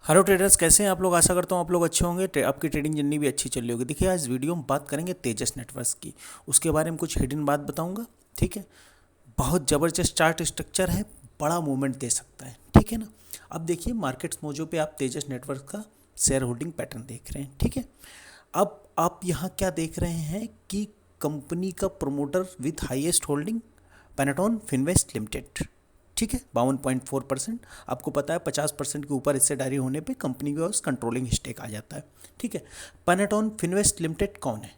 Hello traders, कैसे हैं आप लोग। आशा करता हूँ आप लोग अच्छे होंगे। आपकी ट्रेडिंग जर्नी भी अच्छी चल रही होगी। देखिए, आज वीडियो में बात करेंगे तेजस नेटवर्क्स की। उसके बारे में कुछ हिडन बात बताऊंगा। ठीक है। बहुत ज़बरदस्त चार्ट स्ट्रक्चर है, बड़ा मूवमेंट दे सकता है। ठीक है ना। अब देखिए, मार्केट्स मोजो पे आप तेजस नेटवर्क का शेयर होल्डिंग पैटर्न देख रहे हैं। ठीक है। अब आप यहाँ क्या देख रहे हैं कि कंपनी का promoter with highest holding Panatone Finvest limited. ठीक है, 52.4%। आपको पता है 50% के ऊपर हिस्सेदारी होने पे कंपनी के पास कंट्रोलिंग स्टेक आ जाता है। ठीक है। पेनेटॉन फिनवेस्ट लिमिटेड कौन है।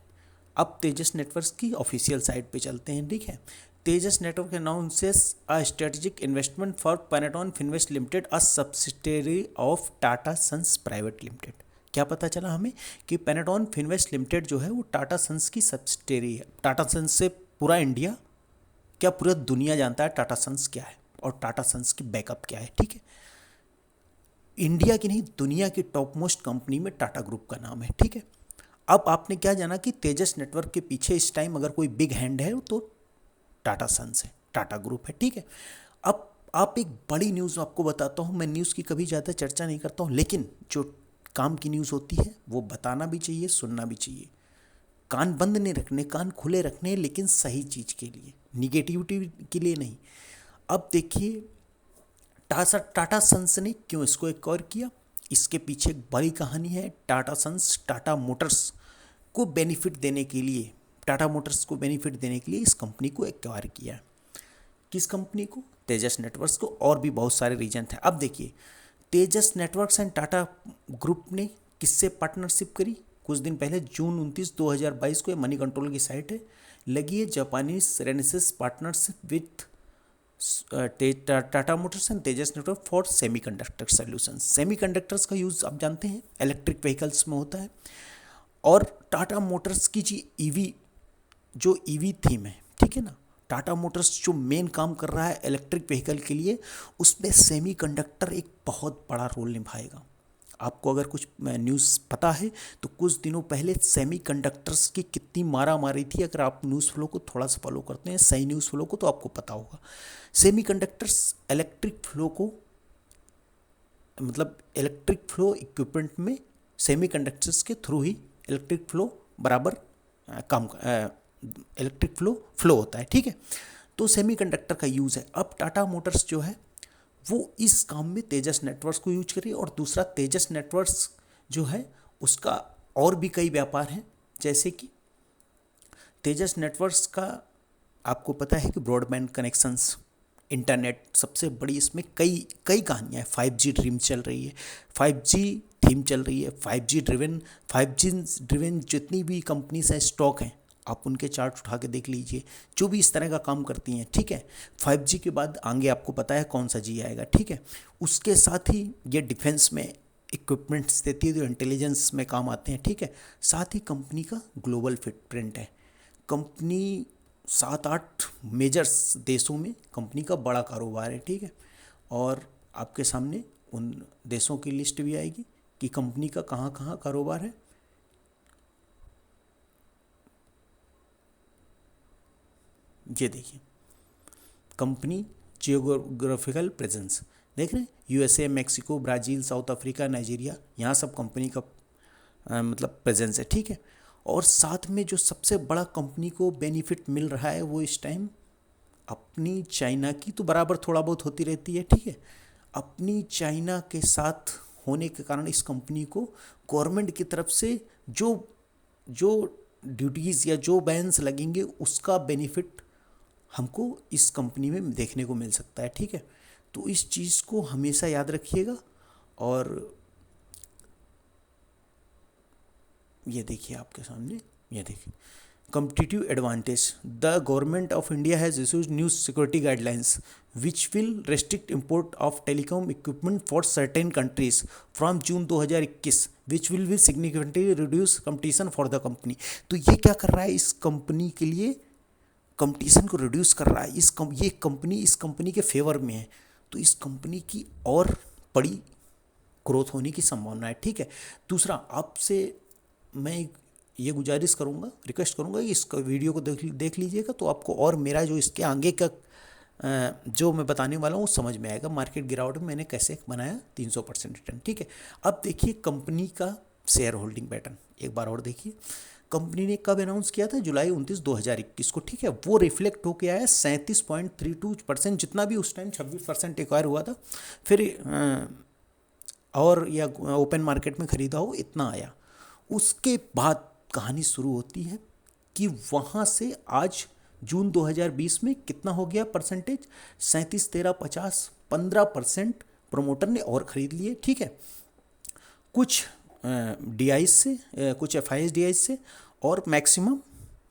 अब तेजस नेटवर्क्स की ऑफिशियल साइट पे चलते हैं। ठीक है। Tejas network announces a strategic investment for Panatone Finvest limited, a subsidiary of Tata sons private limited. क्या पता चला हमें कि पेनेटॉन फिनवेस्ट लिमिटेड जो है वो टाटा सन्स की सब्सिडियरी है। टाटा सन्स से पूरा इंडिया, क्या पूरा दुनिया जानता है टाटा सन्स क्या है और टाटा सन्स की बैकअप क्या है। ठीक है। इंडिया की नहीं, दुनिया की टॉप मोस्ट कंपनी में टाटा ग्रुप का नाम है। ठीक है। अब आपने क्या जाना कि तेजस नेटवर्क के पीछे इस टाइम अगर कोई बिग हैंड है तो टाटा सन्स है, टाटा ग्रुप है। ठीक है। अब आप एक बड़ी न्यूज़ आपको बताता हूँ। मैं न्यूज़ की कभी ज़्यादा चर्चा नहीं करता हूँ, लेकिन जो काम की न्यूज़ होती है वो बताना भी चाहिए, सुनना भी चाहिए। कान बंद नहीं रखने, कान खुले रखने, लेकिन सही चीज़ के लिए, निगेटिविटी के लिए नहीं। अब देखिए, टाटा सन्स ने क्यों इसको एक्वायर किया। इसके पीछे एक बड़ी कहानी है। टाटा सन्स टाटा मोटर्स को बेनिफिट देने के लिए, टाटा मोटर्स को बेनिफिट देने के लिए इस कंपनी को एक्वायर किया है। किस कंपनी को? तेजस नेटवर्क्स को। और भी बहुत सारे रीजन थे। अब देखिए, तेजस नेटवर्क्स एंड टाटा ग्रुप ने किससे पार्टनरशिप करी कुछ दिन पहले, जून 29, 2022 को। ये मनी कंट्रोल की साइट है, लगी है। Japanese Renesas partnership with Tata motors and Tejas network for semiconductor solutions. Semiconductors का यूज़ आप जानते हैं इलेक्ट्रिक व्हीकल्स में होता है। और टाटा मोटर्स की जी ईवी, जो ईवी थीम है, ठीक है ना, टाटा मोटर्स जो मेन काम कर रहा है इलेक्ट्रिक व्हीकल के लिए, उसमें सेमीकंडक्टर एक बहुत बड़ा रोल निभाएगा। आपको अगर कुछ न्यूज़ पता है तो कुछ दिनों पहले सेमीकंडक्टर्स की कितनी मारा मारी थी। अगर आप न्यूज़ फ्लो को थोड़ा सा फॉलो करते हैं, सही न्यूज़ फ्लो को, तो आपको पता होगा सेमीकंडक्टर्स इलेक्ट्रिक फ्लो को, मतलब इलेक्ट्रिक फ्लो इक्विपमेंट में सेमीकंडक्टर्स के थ्रू ही इलेक्ट्रिक फ्लो बराबर काम इलेक्ट्रिक फ्लो होता है। ठीक है। तो सेमीकंडक्टर का यूज़ है। अब टाटा मोटर्स जो है वो इस काम में तेजस नेटवर्क्स को यूज करिए। और दूसरा, तेजस नेटवर्क्स जो है उसका और भी कई व्यापार हैं। जैसे कि तेजस नेटवर्क्स का आपको पता है कि ब्रॉडबैंड कनेक्शंस, इंटरनेट सबसे बड़ी, इसमें कई कई कहानियाँ हैं। 5G ड्रीम चल रही है, 5G थीम चल रही है, 5G ड्रिवन जितनी भी कंपनीज हैं, स्टॉक हैं, आप उनके चार्ट उठा के देख लीजिए, जो भी इस तरह का काम करती हैं। ठीक है। 5G के बाद आगे आपको पता है कौन सा जी आएगा। ठीक है। उसके साथ ही ये डिफेंस में इक्विपमेंट्स देती है जो इंटेलिजेंस में काम आते हैं। ठीक है। साथ ही कंपनी का ग्लोबल फुटप्रिंट है। कंपनी 7-8 मेजर्स देशों में कंपनी का बड़ा कारोबार है। ठीक है। और आपके सामने उन देशों की लिस्ट भी आएगी कि कंपनी का कहाँ कहाँ कारोबार है। ये देखिए, कंपनी जियोग्राफिकल प्रेजेंस देख रहे हैं, USA, Mexico, Brazil, south Africa, Nigeria, यहाँ सब कंपनी का मतलब प्रेजेंस है। ठीक है। और साथ में जो सबसे बड़ा कंपनी को बेनिफिट मिल रहा है वो इस टाइम अपनी चाइना की तो बराबर थोड़ा बहुत होती रहती है। ठीक है। अपनी चाइना के साथ होने के कारण इस कंपनी को गवर्नमेंट की तरफ से जो जो ड्यूटीज़ या जो बैन्स लगेंगे उसका बेनिफिट हमको इस कंपनी में देखने को मिल सकता है। ठीक है। तो इस चीज़ को हमेशा याद रखिएगा। और ये देखिए आपके सामने, ये देखिए, competitive advantage. The government of India has issued new security guidelines which will restrict import of telecom equipment for certain countries from June 2021, which will be significantly reduce competition for the company. तो ये क्या कर रहा है इस company के लिए, competition को रिड्यूस कर रहा है। ये कंपनी इस कंपनी के फेवर में है, तो इस कंपनी की और बड़ी ग्रोथ होने की संभावना है। ठीक है। दूसरा, आपसे मैं ये गुजारिश करूँगा, रिक्वेस्ट करूँगा कि इस वीडियो को देख लीजिएगा, तो आपको और मेरा जो इसके आगे का जो मैं बताने वाला हूँ समझ में आएगा। मार्केट गिरावट में मैंने कैसे बनाया 300% रिटर्न, ठीक है। अब देखिए कंपनी का शेयर होल्डिंग पैटर्न एक बार और देखिए। कंपनी ने कब अनाउंस किया था? जुलाई 29, 2021 को, ठीक है। वो रिफ्लेक्ट होके आया 37.32%, जितना भी उस टाइम 26% एक्वायर हुआ था, फिर और या ओपन मार्केट में ख़रीदा हो, इतना आया। उसके बाद कहानी शुरू होती है कि वहाँ से आज जून 2020 में कितना हो गया परसेंटेज? 37, 13, 50, 15% प्रमोटर ने और ख़रीद लिए, ठीक है। कुछ DIs से, कुछ FIs DIs से, और मैक्सिमम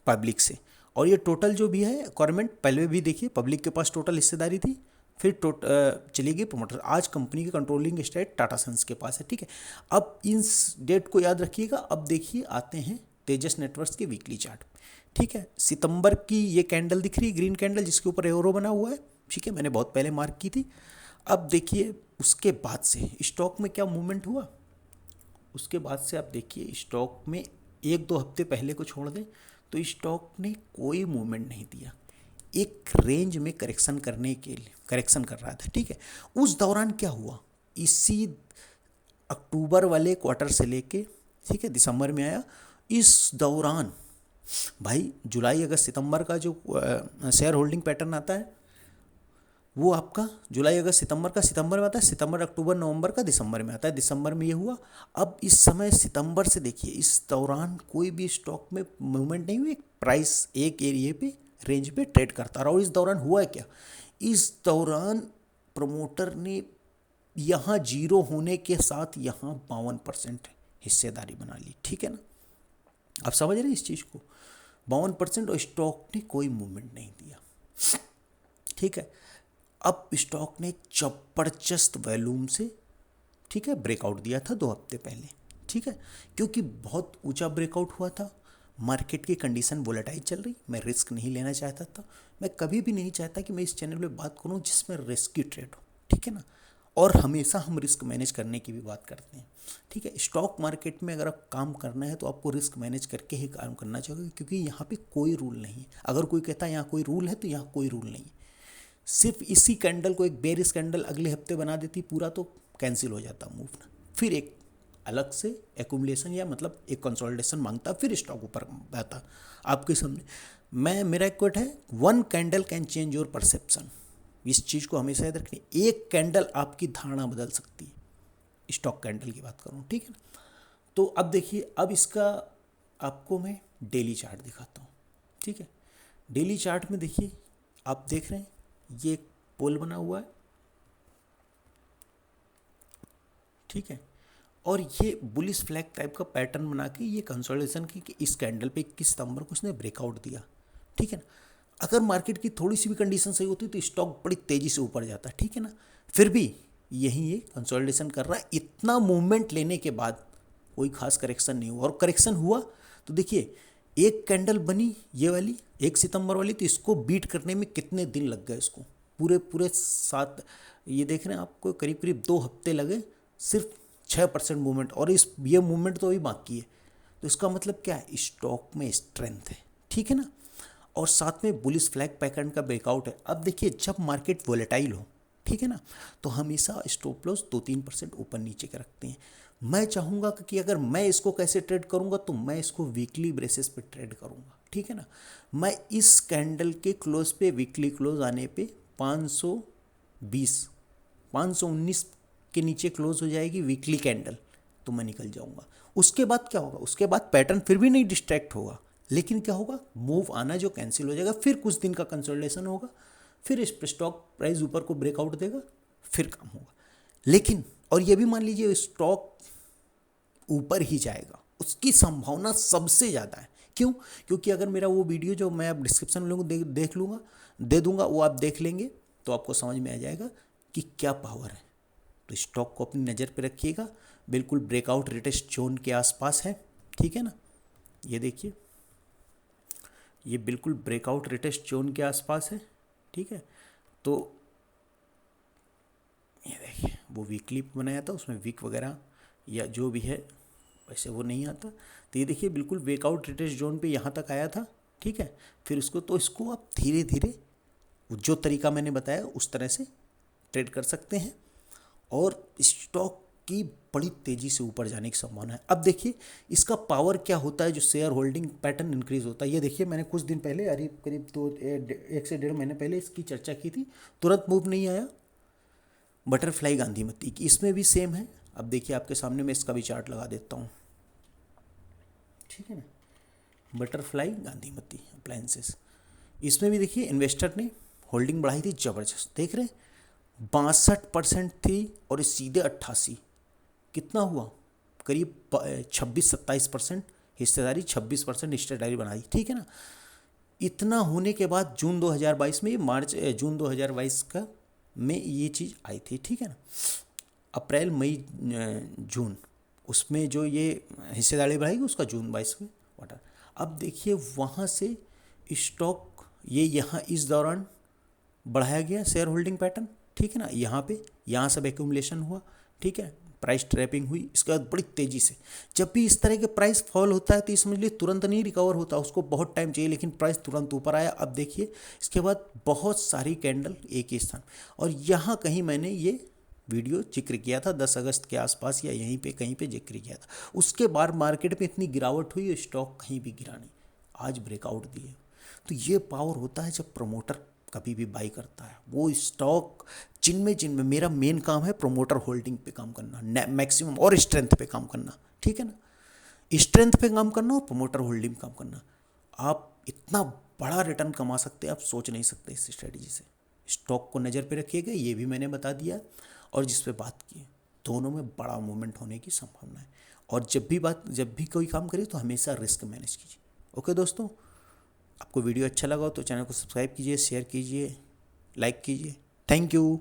पब्लिक से। और ये टोटल जो भी है गवर्नमेंट, पहले भी देखिए पब्लिक के पास टोटल हिस्सेदारी थी, फिर चली गई प्रमोटर। आज कंपनी की कंट्रोलिंग स्टेट टाटा सन्स के पास है, ठीक है। अब इस डेट को याद रखिएगा। अब देखिए आते हैं तेजस नेटवर्क्स के वीकली चार्ट, ठीक है। सितंबर की ये कैंडल दिख रही है, ग्रीन कैंडल, जिसके ऊपर एरो बना हुआ है, ठीक है, मैंने बहुत पहले मार्क की थी। अब देखिए उसके बाद से स्टॉक में क्या मूवमेंट हुआ। उसके बाद से आप देखिए स्टॉक में 1-2 हफ्ते पहले को छोड़ दें तो स्टॉक ने कोई मूवमेंट नहीं दिया। एक रेंज में करेक्शन करने के लिए करेक्शन कर रहा था, ठीक है। उस दौरान क्या हुआ, इसी अक्टूबर वाले क्वार्टर से लेके, ठीक है, दिसंबर में आया। इस दौरान भाई जुलाई अगस्त सितंबर का जो शेयर होल्डिंग पैटर्न आता है वो आपका जुलाई अगस्त सितंबर में आता है, सितंबर अक्टूबर नवंबर का दिसंबर में आता है। दिसंबर में ये हुआ। अब इस समय सितंबर से देखिए इस दौरान कोई भी स्टॉक में मूवमेंट नहीं हुई, प्राइस एक एरिए पे रेंज पे ट्रेड करता रहा। और इस दौरान हुआ क्या, इस दौरान प्रमोटर ने यहाँ जीरो होने के साथ यहाँ 52% हिस्सेदारी बना ली, ठीक है ना। आप समझ रहे हैं इस चीज़ को, 52%, और स्टॉक ने कोई मूवमेंट नहीं दिया, ठीक है। अब स्टॉक ने जबरदस्त वॉल्यूम से, ठीक है, ब्रेकआउट दिया था 2 हफ्ते पहले, ठीक है, क्योंकि बहुत ऊंचा ब्रेकआउट हुआ था। मार्केट की कंडीशन वोलेटाइल चल रही, मैं रिस्क नहीं लेना चाहता था। मैं कभी भी नहीं चाहता कि मैं इस चैनल पे बात करूं जिसमें रिस्क की ट्रेड हो, ठीक है ना। और हमेशा हम रिस्क मैनेज करने की भी बात करते हैं, ठीक है। स्टॉक मार्केट में अगर आप काम करना है तो आपको रिस्क मैनेज करके ही काम करना चाहिए, क्योंकि यहाँ पे कोई रूल नहीं है। अगर कोई कहता है यहाँ कोई रूल है तो यहाँ कोई रूल नहीं है। सिर्फ इसी कैंडल को एक बेरिश कैंडल अगले हफ्ते बना देती पूरा, तो कैंसिल हो जाता मूव ना, फिर एक अलग से एक्यूमुलेशन या मतलब एक कंसोलिडेशन मांगता, फिर स्टॉक ऊपर आता आपके सामने। मेरा एक कोट है, 1 candle can change your perception. इस चीज़ को हमेशा याद रखनी, एक कैंडल आपकी धारणा बदल सकती है। स्टॉक कैंडल की बात करूँ, ठीक है ना। तो अब देखिए, अब इसका आपको मैं डेली चार्ट दिखाता हूँ, ठीक है। डेली चार्ट में देखिए, आप देख रहे हैं ये एक पोल बना हुआ है, ठीक है, और ये बुलिश फ्लैग टाइप का पैटर्न बना के ये कंसोलिडेशन की कि इस कैंडल पे 21 सितंबर को इसने ब्रेकआउट दिया, ठीक है ना। अगर मार्केट की थोड़ी सी भी कंडीशन सही होती तो स्टॉक बड़ी तेजी से ऊपर जाता, ठीक है ना। फिर भी यही ये कंसोलिडेशन कर रहा है। इतना मूवमेंट लेने के बाद कोई खास करेक्शन नहीं हुआ, और करेक्शन हुआ तो देखिए एक कैंडल बनी ये वाली 1 सितंबर वाली, तो इसको बीट करने में कितने दिन लग गए, इसको पूरे 7, ये देख रहे हैं आपको करीब करीब 2 हफ्ते लगे, सिर्फ 6% मूवमेंट, और ये मूवमेंट तो अभी बाकी है। तो इसका मतलब क्या है, स्टॉक में स्ट्रेंथ है, ठीक है ना। और साथ में बुलिश फ्लैग पैटर्न का ब्रेकआउट है। अब देखिए जब मार्केट वोलेटाइल हो, ठीक है ना, तो हमेशा स्टॉप लॉस 2-3% ऊपर नीचे के रखते हैं। मैं चाहूँगा कि अगर मैं इसको कैसे ट्रेड करूँगा तो मैं इसको वीकली बेसिस पे ट्रेड करूँगा, ठीक है ना। मैं इस कैंडल के क्लोज पे, वीकली क्लोज आने पे 520, 519 के नीचे क्लोज हो जाएगी वीकली कैंडल, तो मैं निकल जाऊँगा। उसके बाद क्या होगा, उसके बाद पैटर्न फिर भी नहीं डिस्ट्रैक्ट होगा, लेकिन क्या होगा, मूव आना जो कैंसिल हो जाएगा, फिर कुछ दिन का कंसोलिडेशन होगा, फिर इस स्टॉक प्राइस ऊपर को ब्रेकआउट देगा, फिर काम होगा। लेकिन और ये भी मान लीजिए स्टॉक ऊपर ही जाएगा, उसकी संभावना सबसे ज़्यादा है। क्यों? क्योंकि अगर मेरा वो वीडियो जो मैं अब डिस्क्रिप्शन में देख लूँगा, दे दूँगा, वो आप देख लेंगे तो आपको समझ में आ जाएगा कि क्या पावर है। तो स्टॉक को अपनी नज़र पे रखिएगा, बिल्कुल ब्रेकआउट रिटेस्ट जोन के आसपास है, ठीक है ना। ये देखिए, ये बिल्कुल ब्रेकआउट रिटेस्ट जोन के आसपास है, ठीक है। तो ये देखिए वो वीकली बनाया था, उसमें वीक वगैरह या जो भी है वैसे वो नहीं आता। तो ये देखिए बिल्कुल ब्रेकआउट रिटेस्ट जोन पे यहाँ तक आया था, ठीक है। फिर इसको आप धीरे धीरे जो तरीका मैंने बताया उस तरह से ट्रेड कर सकते हैं और स्टॉक की बड़ी तेज़ी से ऊपर जाने की संभावना है। अब देखिए इसका पावर क्या होता है जो शेयर होल्डिंग पैटर्न इंक्रीज होता है। ये देखिए मैंने कुछ दिन पहले करीब 1 से 1.5 महीने पहले इसकी चर्चा की थी, तुरंत मूव नहीं आया। बटरफ्लाई गांधीमती की इसमें भी सेम है। अब देखिए आपके सामने मैं इसका भी चार्ट लगा देता हूँ, ठीक है ना। बटरफ्लाई गांधीमती अप्लायंसेस, इसमें भी देखिए इन्वेस्टर ने होल्डिंग बढ़ाई थी ज़बरदस्त, देख रहे हैं 62% थी और इस सीधे 88, कितना हुआ करीब 26-27% हिस्सेदारी, 26% हिस्सेदारी बनाई, ठीक है ना। इतना होने के बाद जून 2022 में, जून 2022 का में ये चीज़ आई थी, ठीक है ना। अप्रैल मई जून उसमें जो ये हिस्सेदारी बढ़ाएगी उसका जून 22 में वाटर। अब देखिए वहाँ से स्टॉक ये यहाँ इस दौरान बढ़ाया गया शेयर होल्डिंग पैटर्न, ठीक है ना। यहाँ सब एक्यूमुलेशन हुआ, ठीक है, प्राइस ट्रैपिंग हुई। इसके बाद बड़ी तेज़ी से जब भी इस तरह के प्राइस फॉल होता है तो ये समझ लीजिए तुरंत नहीं रिकवर होता, उसको बहुत टाइम चाहिए, लेकिन प्राइस तुरंत ऊपर आया। अब देखिए इसके बाद बहुत सारी कैंडल एक ही स्थान, और यहाँ कहीं मैंने ये वीडियो जिक्र किया था 10 अगस्त के आसपास या यहीं पे कहीं पे जिक्र किया था। उसके बाद मार्केट में इतनी गिरावट हुई, स्टॉक कहीं भी गिरा नहीं, आज ब्रेकआउट दिए। तो ये पावर होता है जब प्रमोटर कभी भी बाई करता है। वो स्टॉक जिनमें मेरा मेन काम है प्रमोटर होल्डिंग पे काम करना, मैक्सिमम, और स्ट्रेंथ पे काम करना, ठीक है ना। स्ट्रेंथ पे काम करना और प्रमोटर होल्डिंग पे काम करना। आप इतना बड़ा रिटर्न कमा सकते हैं, आप सोच नहीं सकते इस स्ट्रेटजी से। स्टॉक को नज़र पे रखिएगा, ये भी मैंने बता दिया, और जिस पे बात की दोनों में बड़ा मूवमेंट होने की संभावना है। और जब भी कोई काम करिए तो हमेशा रिस्क मैनेज कीजिए। ओके दोस्तों, आपको वीडियो अच्छा लगा हो तो चैनल को सब्सक्राइब कीजिए, शेयर कीजिए, लाइक कीजिए। Thank you.